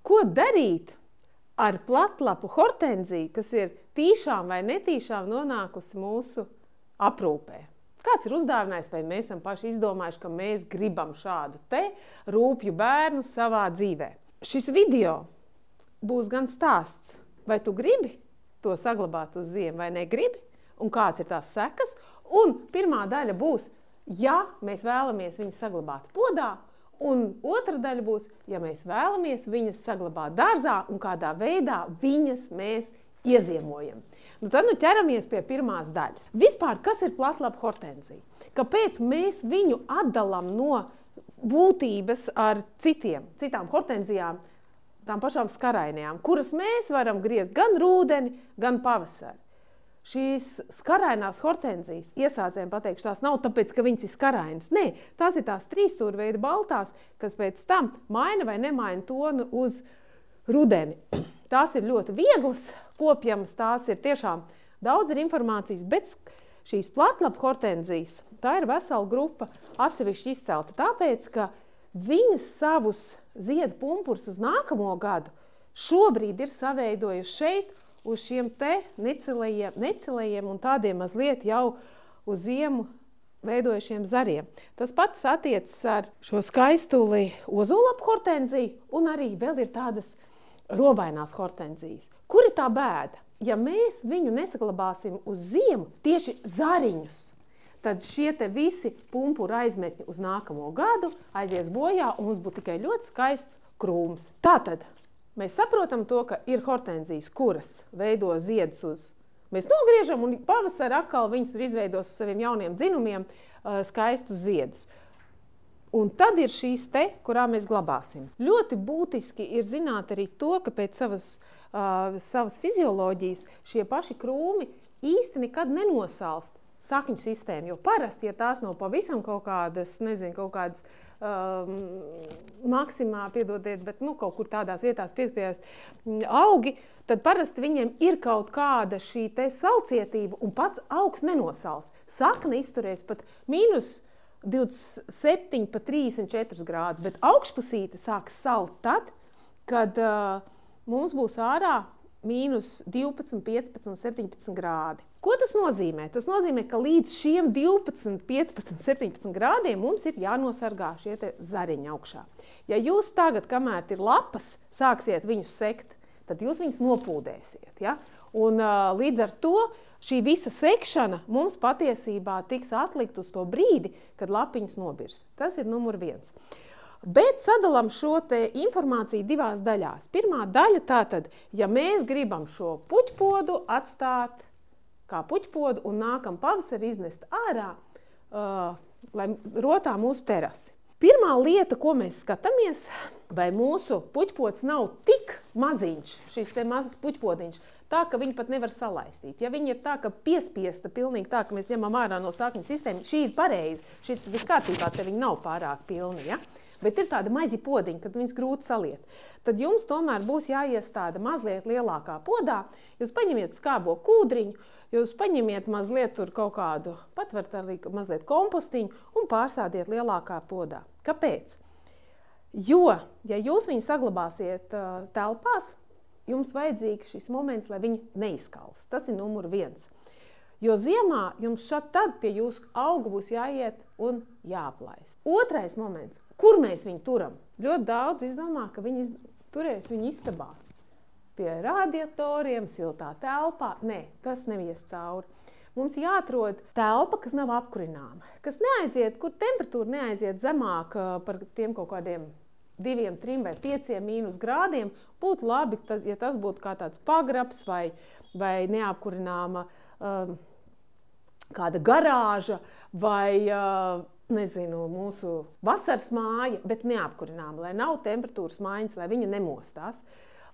Ko darīt ar platlapu hortenziju, kas ir tīšām vai netīšām nonākusi mūsu aprūpē? Kāds ir uzdāvinājis, vai mēs esam paši izdomājuši, ka mēs gribam šādu te rūpju bērnu savā dzīvē? Šis video būs gan stāsts, vai tu gribi to saglabāt uz ziemu vai negribi, un kāds ir tās sekas. Un pirmā daļa būs, ja mēs vēlamies viņus saglabāt podā, un otra daļa būs, ja mēs vēlamies viņas saglabāt dārzā un kādā veidā viņas mēs ieziemojam. Tad ķeramies pie pirmās daļas. Vispār, kas ir platlapu hortenzija? Kāpēc mēs viņu atdalam no būtības ar citām hortenzijām, tām pašām skarainajām, kuras mēs varam griezt gan rūdeni, gan pavasari? Šīs skarainās hortenzijas, iesācējiem pateikšu, tās nav tāpēc, ka viņas ir skarainas. Nē, tās ir tās trīsstūrveida baltās, kas pēc tam maina vai nemaina tonu uz rudeni. Tās ir ļoti vieglas, kopjamas, tās ir tiešām daudz ir informācijas, bet šīs platlapu hortenzijas, tā ir vesela grupa atsevišķi izcelta, tāpēc, ka viņas savus ziedu pumpurus uz nākamo gadu šobrīd ir saveidojuši šeit, uz šiem te necilējiem un tādiem mazliet jau uz ziemu veidojušiem zariem. Tas pats attiecas ar šo skaistuli ozolapu hortenziju, un arī vēl ir tādas robainās hortenzijas. Kur ir tā bēda? Ja mēs viņu nesaglabāsim uz ziemu, tieši zariņus, tad šie te visi pumpuru aizmetņi uz nākamo gadu aizies bojā, un mums būtu tikai ļoti skaists krūms. Tātad mēs saprotam to, ka ir hortenzijas, kuras veido ziedus uz. Mēs nogriežam un pavasarī atkal viņas tur izveidos uz saviem jauniem dzinumiem skaistus ziedus. Un tad ir šīs te, kurā mēs glabāsim. Ļoti būtiski ir zināt arī to, ka pēc savas fizioloģijas šie paši krūmi īsti nekad nenosalst sakņu sistēmu, jo parasti, ja tās nav pavisam kaut kādas, kaut kādas maksimā, piedodiet, bet kaut kur tādās vietās piektajās augi, tad parasti viņiem ir kaut kāda šī te salcietība un pats augs nenosals. Sakne izturēs pat mīnus 27, pat 34 grādus, bet augšpusīte sāks salt tad, kad mums būs ārā mīnus 12, 15 un 17 grādi. Ko tas nozīmē? Tas nozīmē, ka līdz šiem 12, 15, 17 grādiem mums ir jānosargā šie te zariņi augšā. Ja jūs tagad, kamēr ir lapas, sāksiet viņus sekt, tad jūs viņus nopūdēsiet. Ja? Un līdz ar to šī visa sekšana mums patiesībā tiks atlikt uz to brīdi, kad lapiņas nobirs. Tas ir numur 1. Bet sadalam šo te informāciju divās daļās. Pirmā daļa tātad, ja mēs gribam šo puķpodu atstāt kā puķpodu un nākam pavasari iznest ārā, lai rotā mūsu terasi. Pirmā lieta, ko mēs skatāmies, vai mūsu puķpods nav tik maziņš, šis te mazs puķpodiņš, tā, ka viņi pat nevar salaistīt. Ja viņi ir tā, ka piespiesta pilnīgi tā, ka mēs ņemam ārā no sakņu sistēmu, šī ir pareizi, šis viss kārtībā, te viņi nav pārāk pilni, ja? Bet ir tāda mazi podiņi, kad viņas grūti saliet. Tad jums tomēr būs jāiestāda mazliet lielākā podā. Jūs paņemiet skābo kūdriņu, jūs paņemiet mazliet tur kaut kādu, pat varat arī mazliet kompostiņu un pārstādiet lielākā podā. Kāpēc? Jo, ja jūs viņu saglabāsiet telpās, jums vajadzīgs šis moments, lai viņi neizkals. Tas ir numur 1. Jo ziemā jums tad pie jūsu auga būs jāiet un jāaplaist. Otrais moments, kur mēs viņu turam? Ļoti daudz izdomā, ka viņi turēs viņu istabā. Pie radiatoriem, siltā telpā. Nē, tas nevies cauri. Mums jāatrod telpa, kas nav apkurināma, kas neaiziet, kur temperatūra neaiziet zemāk par tiem kaut kādiem 2, 3 vai 5 mīnus grādiem. Būtu labi, ja tas būtu kā tāds pagrabs vai neapkurināma kāda garāža vai, mūsu vasaras māja, bet neapkurināma, lai nav temperatūras maiņas, lai viņa nemostās.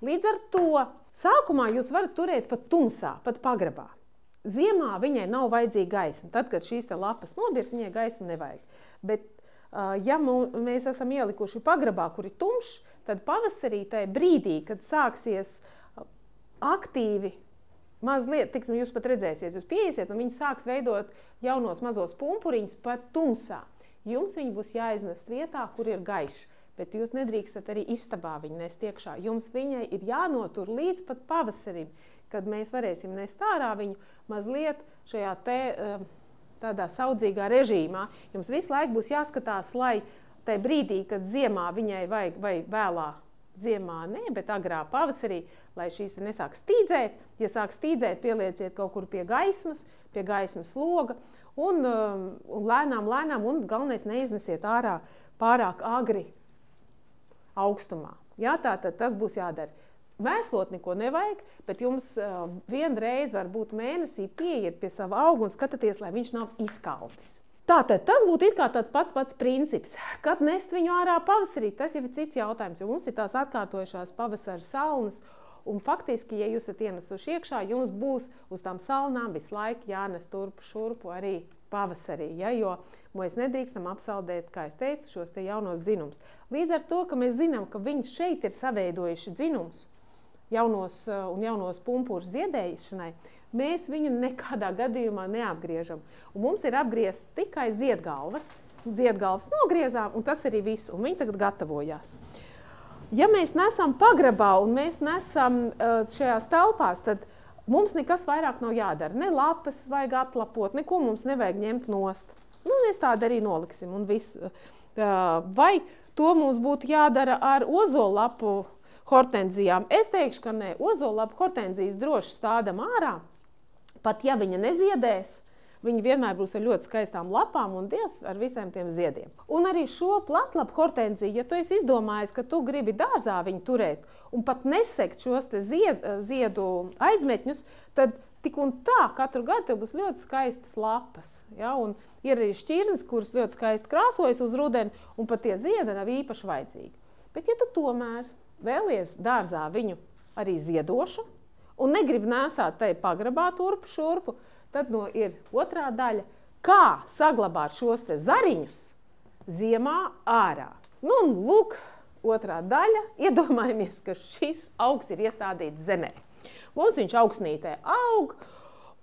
Līdz ar to sākumā jūs varat turēt pat tumsā, pat pagrabā. Ziemā viņai nav vajadzīga gaisma. Tad, kad šīs te lapas nobirs, viņai gaismu nevajag. Bet, ja mēs esam ielikuši pagrabā, kur ir tumšs, tad pavasarī tajā brīdī, kad sāksies aktīvi mazliet, jūs pat redzēsiet, jūs pieiesiet, un viņi sāks veidot jaunos mazos pumpuriņus pat tumsā. Jums viņi būs jāiznest vietā, kur ir gaišs. bet jūs nedrīkstat arī istabā viņu nest iekšā. Jums viņai ir jānotur līdz pat pavasarim, kad mēs varēsim nest ārā viņu mazliet šajā tādā saudzīgā režīmā. Jums visu laiku būs jāskatās, lai tajā brīdī, kad ziemā viņai vajag, vai vēlā ziemā ne, bet agrā pavasarī, lai šīs nesāk stīdzēt. Ja sāk stīdzēt, pielieciet kaut kur pie gaismas loga un lēnām, un galvenais neiznesiet ārā pārāk agri augstumā. Jā, tātad tas būs jādara. Mēslot neko nevajag, bet jums vienreiz varbūt mēnesī pieiet pie sava auga un skatāties, lai viņš nav izkaltis. Tātad tas būtu it kā tāds pats princips. Kad nest viņu ārā pavasarī, tas jau ir cits jautājums, jo mums ir tās atkārtojušās pavasara salnas, un faktiski, ja jūs esat ienesuši iekšā, jums būs uz tām salnām visu laiku jānes turpu šurpu arī pavasarī, ja, jo mēs nedrīkstam apsaldēt, kā es teicu, šos te jaunos dzinumus. Līdz ar to, ka mēs zinām, ka viņi šeit ir saveidojuši dzinumus, jaunos pumpurus ziedēšanai, mēs viņu nekādā gadījumā neapgriežam. Un mums ir apgriezts tikai ziedgalvas. Ziedgalvas nogriezām, un tas arī viss, un viņi tagad gatavojās. Ja mēs nesam pagrabā un mēs nesam šajās telpās, tad mums nekas vairāk nav jādara. Ne lapas vajag atlapot, neko mums nevajag ņemt nost. Mēs tādu arī noliksim un visu. Vai to mums būtu jādara ar ozolapu hortenzijām? Es teikšu, ka ne. Ozolapu hortenzijas droši stādam ārā. Pat ja viņa neziedēs, viņa vienmēr būs ar ļoti skaistām lapām un Dievs ar visiem tiem ziediem. Un arī šo platlapu hortenziju, ja tu esi izdomājis, ka tu gribi dārzā viņu turēt un pat nesekt šos te ziedu aizmetņus, tad tik un tā katru gadu tev būs ļoti skaistas lapas. Ja? Un ir arī šķirnes, kuras ļoti skaisti krāsojas uz rudeni, un pat tie ziedi nav īpaši vajadzīgi. Bet ja tu tomēr vēlies dārzā viņu arī ziedošu, un negrib nēsāt tai pagrabā turpu šurpu, tad ir otrā daļa, kā saglabāt šos te zariņus ziemā ārā. Un lūk, otrā daļa, iedomājamies, ka šis augs ir iestādīts zemē. Mums viņš augsnītē aug,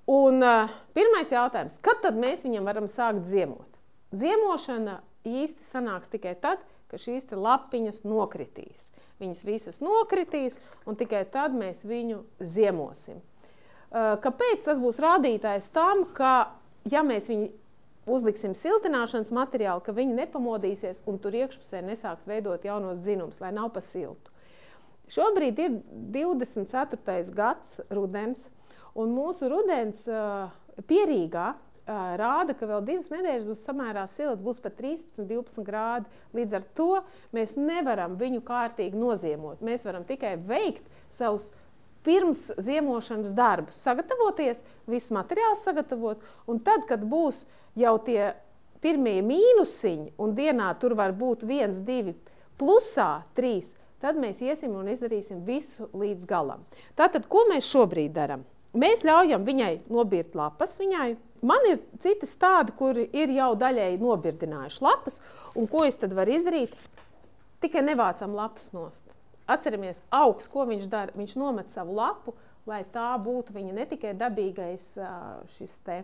un pirmais jautājums, kad tad mēs viņam varam sākt ziemot? Ziemošana īsti sanāks tikai tad, ka šīs te lapiņas nokritīs. Viņas visas nokritīs, un tikai tad mēs viņu ziemosim. Kāpēc tas būs rādītājs tam, ka, ja mēs viņu uzliksim siltināšanas materiālu, ka viņi nepamodīsies un tur iekšpusē nesāks veidot jaunos dzinumus, lai nav pa siltu. Šobrīd ir 24. gads rudens, un mūsu rudens Pierīgā rāda, ka vēl 2 nedēļas būs samērā silts, būs pat 13-12 grādi. Līdz ar to mēs nevaram viņu kārtīgi noziemot. Mēs varam tikai veikt savus pirms ziemošanas darbus, sagatavoties, visu materiālu sagatavot, un tad, kad būs jau tie pirmie mīnusiņi, un dienā tur var būt 1, 2, plusā 3, tad mēs iesim un izdarīsim visu līdz galam. Tātad, ko mēs šobrīd daram? Mēs ļaujam viņai nobirt lapas viņai. Man ir citas tādi, kuri ir jau daļēji nobirdinājuši lapas, un ko es tad varu izdarīt? Tikai nevācam lapas nost. Atceramies, augs, ko viņš dara? Viņš nomet savu lapu, lai tā būtu viņa ne tikai dabīgais šis te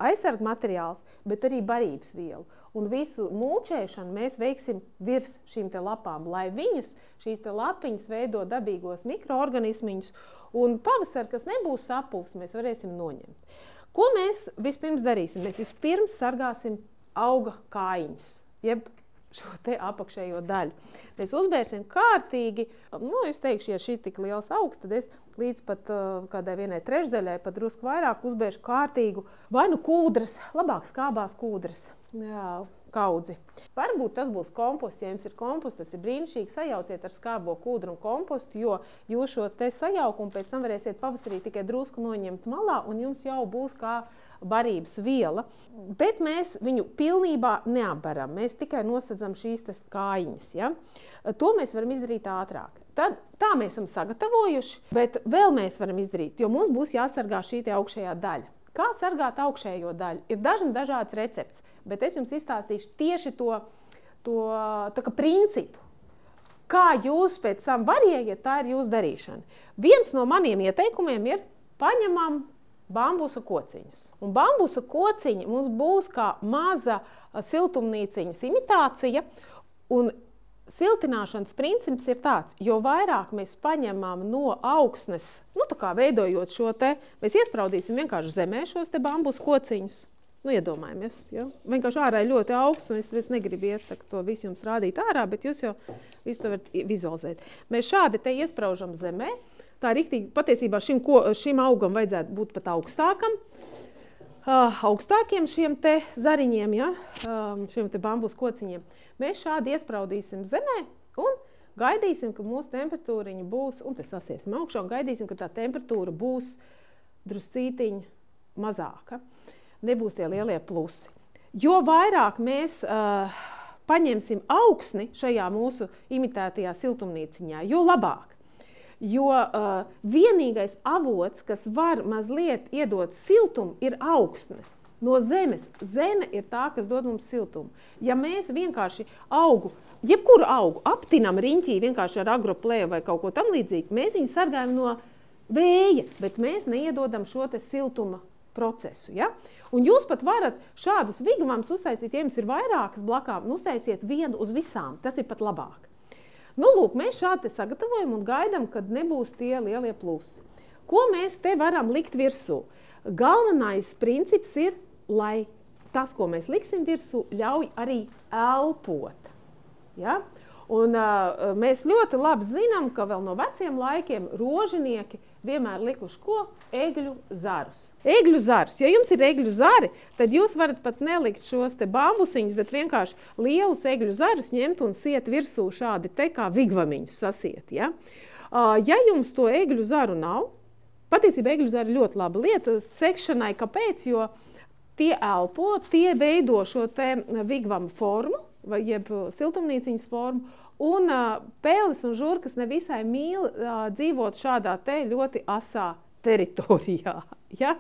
aizsarga materiāls, bet arī barības vielu. Un visu mulčēšanu mēs veiksim virs šīm te lapām, lai viņas, šīs te lapiņas veido dabīgos mikroorganismiņus, un pavasar, kas nebūs sapūs, mēs varēsim noņemt. Ko mēs vispirms darīsim? Mēs vispirms sargāsim auga kājiņas, jeb šo te apakšējo daļu. Mēs uzbērsim kārtīgi, es teikšu, ja šī tik liels augs, tad es līdz pat kādai 1/3, pat drusku vairāk uzbēršu kārtīgu vai nu kūdras, labāk skābās kūdras kaudzi. Varbūt tas būs komposts, ja jums ir komposts, tas ir brīnišķīgi, sajauciet ar skābo kūdru un kompostu, jo jūs šo te sajaukumu pēc tam varēsiet pavasarī tikai drusku noņemt malā, un jums jau būs kā barības viela, bet mēs viņu pilnībā neapbaram. Mēs tikai nosadzam šīs kājiņas. Ja? To mēs varam izdarīt ātrāk. Tad, tā mēs esam sagatavojuši, bet vēl mēs varam izdarīt, jo mums būs jāsargā šī te augšējā daļa. Kā sargāt augšējo daļu? Ir dažāds recepts, bet es jums izstāstīšu tieši to principu. Kā jūs pēc tam variējat, tā ir jūsu darīšana. Viens no maniem ieteikumiem ir paņemam bambusa kociņus. Un bambusa kociņi mums būs kā maza siltumnīciņas imitācija, un siltināšanas princips ir tāds, jo vairāk mēs paņemam no augsnes, tā kā veidojot šo te, mēs iespraudīsim vienkārši zemē šos te bambus kociņus. Iedomājamies, ja? Vienkārši ārā ir ļoti augsts, un es negribu iet to visu jums rādīt ārā, bet jūs jau visu to varat vizualizēt. Mēs šādi te iespraužam zemē, tā riktīgi, patiesībā šim augam vajadzētu būt pat augstākiem šiem te zariņiem, ja? Šiem te bambus kociņiem. Mēs šādi iespraudīsim zemē un gaidīsim, ka mūsu temperatūriņa būs, un te sasiesim augšā, un gaidīsim, ka tā temperatūra būs druscītiņ mazāka. Nebūs tie lielie plusi. Jo vairāk mēs paņemsim augsni šajā mūsu imitētajā siltumnīciņā, jo labāk. Jo vienīgais avots, kas var mazliet iedot siltumu, ir augsne. No zemes. Zeme ir tā, kas dod mums siltumu. Ja mēs vienkārši jebkuru augu aptinam riņķī vienkārši ar agroplēju vai kaut ko tam līdzīgi, mēs viņu sargājam no vēja, bet mēs neiedodam šo te siltuma procesu. Ja? Un jūs pat varat šādus vigvams uztaisīt, ja jums ir vairākas blakām, uztaisiet vienu uz visām. Tas ir pat labāk. Lūk, mēs šādi sagatavojam un gaidam, kad nebūs tie lielie plusi. Ko mēs te varam likt virsū? Galvenais princips ir, lai tas, ko mēs liksim virsū, ļauj arī elpot. Ja? Un mēs ļoti labi zinām, ka vēl no veciem laikiem rožinieki vienmēr likuši ko? Egļu zarus. Egļu zarus. Ja jums ir egļu zari, tad jūs varat pat nelikt šos te bambusiņus, bet vienkārši lielus egļu zarus ņemt un siet virsū šādi te kā vigvamiņus sasiet. Ja? Ja jums to egļu zaru nav, patiesībā egļu zari ļoti laba lieta cekšanai, kāpēc? Jo tie elpo, tie veido šo te vigvamu formu, vai jeb siltumnīciņas formu, un pēles un žurkas nevisai mīl dzīvot šādā te ļoti asā teritorijā. Ja?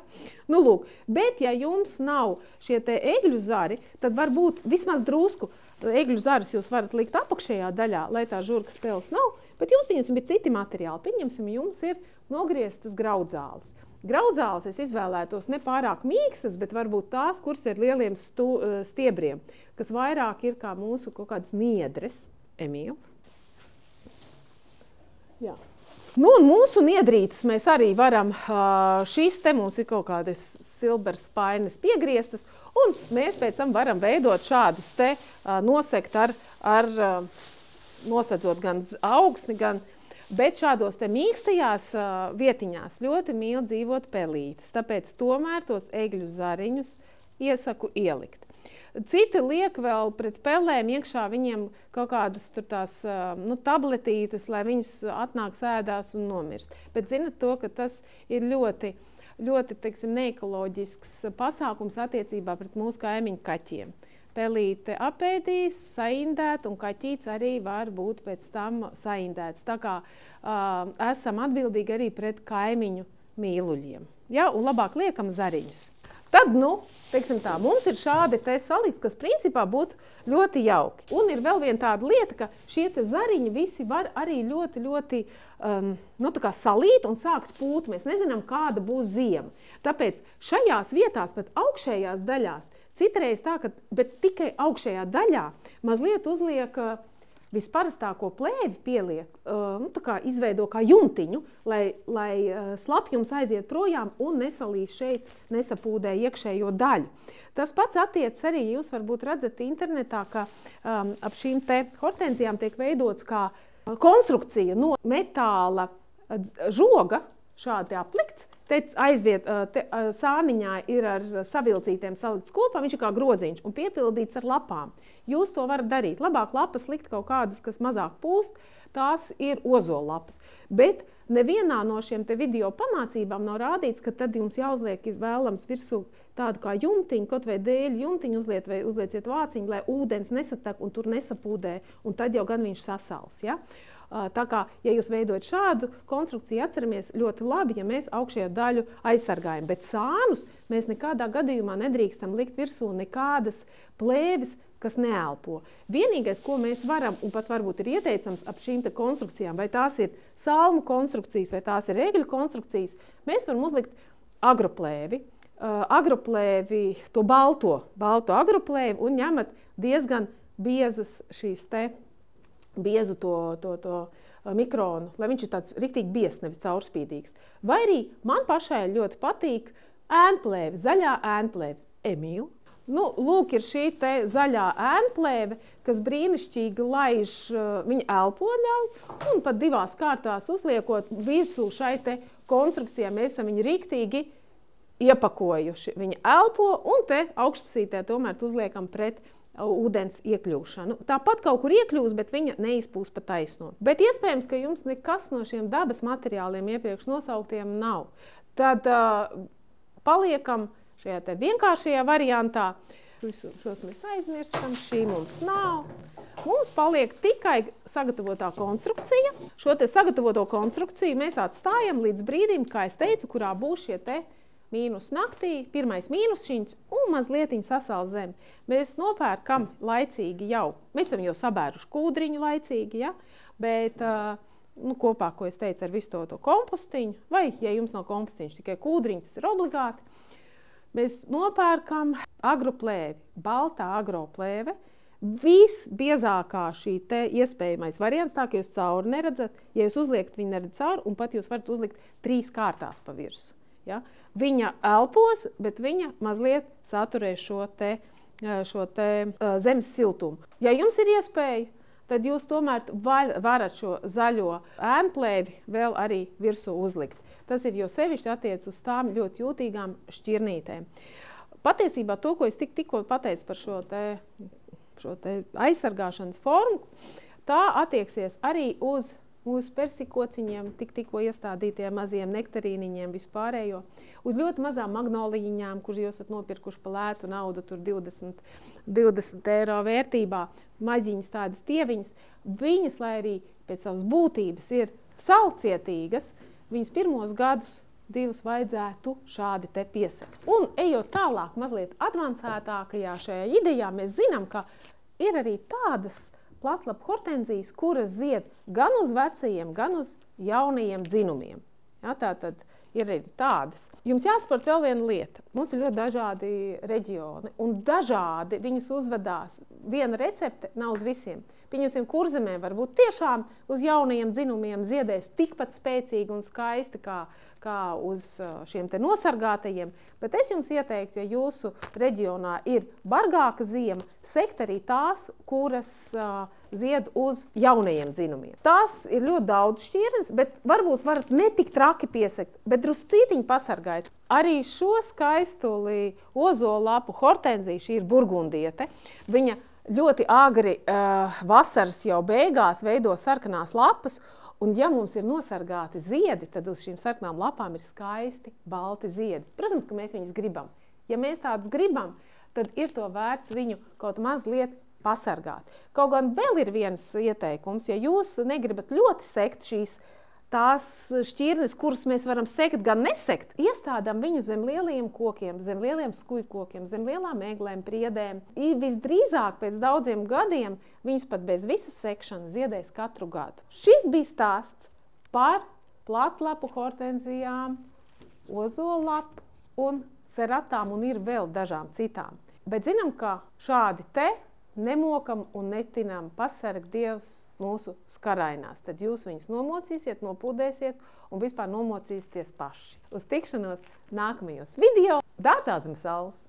Lūk, bet ja jums nav šie te egļu zari, tad varbūt vismaz drusku egļu zarus jūs varat likt apakšējā daļā, lai tā žurkas pēles nav, bet jums, pieņemsim, ir citi materiāli. Pieņemsim, jums ir nogrieztas graudzāles. Graudzāles es izvēlētos ne pārāk mīkstas, bet varbūt tās, kuras ir lieliem stiebriem, kas vairāk ir kā mūsu kaut kādas niedres. Emīl. Jā. Un mūsu niedrītes mēs arī varam, šīs te mums ir kaut kādas silbers spaines piegrieztas, un mēs pēc tam varam veidot šādus te nosegt nosedzot gan augsni, bet šādos te mīkstajās vietiņās ļoti mīl dzīvot pelītes, tāpēc tomēr tos egļu zariņus iesaku ielikt. Citi liek vēl pret pelēm iekšā viņiem kaut kādas tur tās tabletītes, lai viņus atnāk sēdās un nomirst. Bet zinat to, ka tas ir ļoti, teiksim, neekoloģisks pasākums attiecībā pret mūsu kaimiņu kaķiem. Pelīte apēdīs, saindēt, un kaķīts arī var būt pēc tam saindēts. Tā kā esam atbildīgi arī pret kaimiņu mīluļiem. Ja? Un labāk liekam zariņus. Tad, teiksim tā, mums ir šādi te salikts, kas principā būtu ļoti jauki. Un ir vēl viena tāda lieta, ka šie te zariņi visi var arī ļoti tā kā salīt un sākt pūt. Mēs nezinām, kāda būs ziema. Tāpēc šajās vietās, pat augšējās daļās, citreiz tā, bet tikai augšējā daļā mazliet uzliek visparastāko plēvi pieliek, tā kā izveido kā jumtiņu, lai slapjums aiziet projām un nesalīs šeit, nesapūdē iekšējo daļu. Tas pats attiec arī, jūs varbūt redzat internetā, ka ap šīm te hortenzijām tiek veidots kā konstrukcija no metāla žoga, šādi aplikts. Te sāniņā ir ar savilcītēm salikts kopā, viņš ir kā groziņš un piepildīts ar lapām. Jūs to varat darīt. Labāk lapas likt kaut kādas, kas mazāk pūst, tās ir ozolapas. Bet nevienā no šiem te video pamācībām nav rādīts, ka tad jums jāuzliek vēlams virsū tādu kā jumtiņu, kaut vai dēļu jumtiņu uzlieciet vāciņu, lai ūdens nesatek un tur nesapūdē, un tad jau gan viņš sasals. Ja? Tā kā, ja jūs veidojat šādu konstrukciju, atceramies ļoti labi, ja mēs augšējo daļu aizsargājam. Bet sānus mēs nekādā gadījumā nedrīkstam likt virsū nekādas plēvis, kas neelpo. Vienīgais, ko mēs varam, un pat varbūt ir ieteicams ap šīm te konstrukcijām, vai tās ir salmu konstrukcijas, vai tās ir egļu konstrukcijas, mēs varam uzlikt agroplēvi. Agroplēvi, to balto agroplēvi, un ņemat diezgan biezas šīs te biezu to mikronu, lai viņš ir tāds riktīgi biezs, nevis caurspīdīgs. Vai arī man pašai ļoti patīk ēnplēve, zaļā ēnplēve. Emīl? Nu, lūk, ir šī te zaļā ēnplēve, kas brīnišķīgi laiž, viņa elpo ļauj, un pat 2 kārtās uzliekot virsū šai te konstrukcijai, mēs esam viņu riktīgi iepakojuši. Viņa elpo, un te augšpusītē tomēr uzliekam pret ūdens iekļūšanu. Tāpat kaut kur iekļūs, bet viņa neizpūs pa taisno. Bet iespējams, ka jums nekas no šiem dabas materiāliem iepriekš nosauktiem nav. Tad paliekam šajā te vienkāršajā variantā. Šos mēs aizmirstam, šī mums nav. Mums paliek tikai sagatavotā konstrukcija. Šo te sagatavoto konstrukciju mēs atstājam līdz brīdim, kā es teicu, kurā būs šie te mīnus naktī, pirmais mīnusšķiņš un mazlietiņ sasal zem. Mēs nopērkam laicīgi jau. Mēs esam jau sabēruši kūdriņu laicīgi, ja? Bet kopā, ko es teicu, ar visu to kompostiņu, vai, ja jums nav kompostiņš, tikai kūdriņi, tas ir obligāti. Mēs nopērkam agroplēvi, baltā agroplēve, visbiezākā šī te iespējamais variants, tā, ka jūs cauri neredzat, ja jūs uzliekat, viņi neredz cauri, un pat jūs varat uzlikt 3 kārtās pa virsu. Ja? Viņa elpos, bet viņa mazliet saturēs šo te zemes siltumu. Ja jums ir iespēja, tad jūs tomēr varat šo zaļo ēnplēvi vēl arī virsū uzlikt. Tas ir jo sevišķi attiec uz tām ļoti jūtīgām šķirnītēm. Patiesībā to, ko es tikko pateicu par šo te aizsargāšanas formu, tā attieksies arī uz mūsu persikociņiem, tikko iestādītiem maziem nektarīniņiem vispārējo, uz ļoti mazām magnolijiņām, kuras jūs esat nopirkuši pa lētu naudu, tur 20 eiro vērtībā, maziņas tādas tieviņas, viņas, lai arī pēc savas būtības ir salcietīgas, viņas pirmos gadus 2 vajadzētu šādi te piesekt. Un ejot tālāk, mazliet advancētākajā šajā idejā, mēs zinām, ka ir arī tādas platlapu hortenzijas, kuras zied gan uz vecajiem, gan uz jaunajiem dzinumiem. Ja, tātad ir arī tādas. Jums jāsaprot vēl viena lieta. Mums ir ļoti dažādi reģioni, un dažādi viņus uzvedās. Viena recepte nav uz visiem. Pieņemsim, Kurzemē varbūt tiešām uz jaunajiem dzinumiem ziedēs tikpat spēcīgi un skaisti kā uz šiem te nosargātajiem, bet es jums ieteiktu, ja jūsu reģionā ir bargāka ziema, sekt arī tās, kuras zied uz jaunajiem dzinumiem. Tās ir ļoti daudz šķirnes, bet varbūt varat ne tik traki piesekt, bet druscītiņi pasargājat. Arī šo skaistuli ozolapu hortenziju, šī ir burgundiete, viņa ļoti agri vasaras jau beigās veido sarkanās lapas, un ja mums ir nosargāti ziedi, tad uz šīm sarkanām lapām ir skaisti balti ziedi. Protams, ka mēs viņus gribam. Ja mēs tādus gribam, tad ir to vērts viņu kaut mazliet pasargāt. Kaut gan vēl ir viens ieteikums, ja jūs negribat ļoti sekt tās šķirnes, kuras mēs varam sekt, gan nesekt, iestādām viņu zem lieliem kokiem, zem lieliem skujkokiem, zem lielām eglēm, priedēm. Visdrīzāk pēc daudziem gadiem viņas pat bez visas sekšanas ziedēs katru gadu. Šis bija stāsts par platlapu hortenzijām, ozolapu un seratām, un ir vēl dažām citām. Bet zinām, ka šādi te nemokam un netinām pasarg Dievs mūsu skarainās. Tad jūs viņus nomocīsiet, nopūdēsiet un vispār nomocīsieties paši. Uz tikšanos nākamajos video Dārzā zem saules!